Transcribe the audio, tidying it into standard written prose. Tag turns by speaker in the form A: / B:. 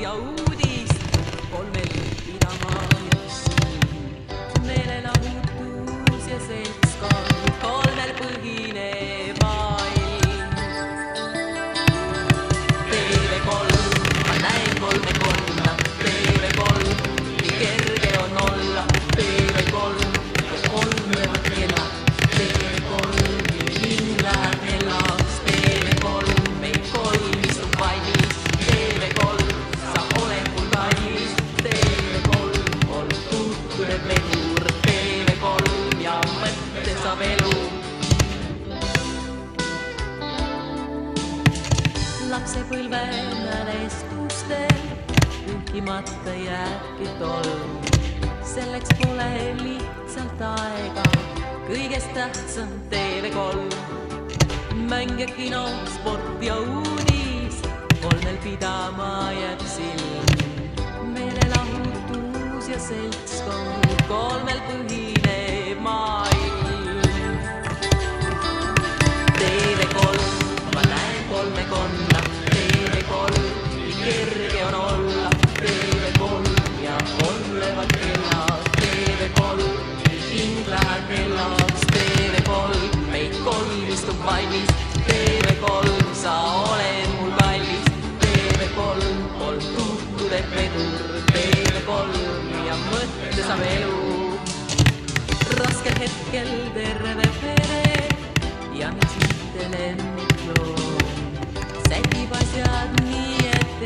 A: ja uudist, kolmel pidamajaks meelelahutus ja seltskond, kolmel põhineb maailm. TV3, ma näen kolme konna, TV3, nii kerge on olla, TV3, kus kolmevad kelad, TV3, hing läheb helaks, TV3, meid kolm istub valmis, TV3, sa oled mul kallis, TV3 on tutvunev vedur, TV3 ja mõtte saab elu. Lapsepõlve mälestustel pühkimata jääbki tolm, selleks pole lihtsalt aega, kõigest tähtsam TV3. Mäng ja kino, sport ja uudis, kolmel pidama jääb silm, meelelahutus ja seltskond, kolmel põhineb maailm. TV3, ma näen kolme konna, TV3, nii kerge on olla, TV3 ja kolmevad kellad, TV3, hing läheb helaks, TV3, meid kolm istub valmis, TV3, sa oled mul kallis, TV3, kolm tutvunev vedur, TV3 ja mõtte saab elu. Raskel hetkel terve pere ja miks mitte lemmikloom sätib asjad nii, et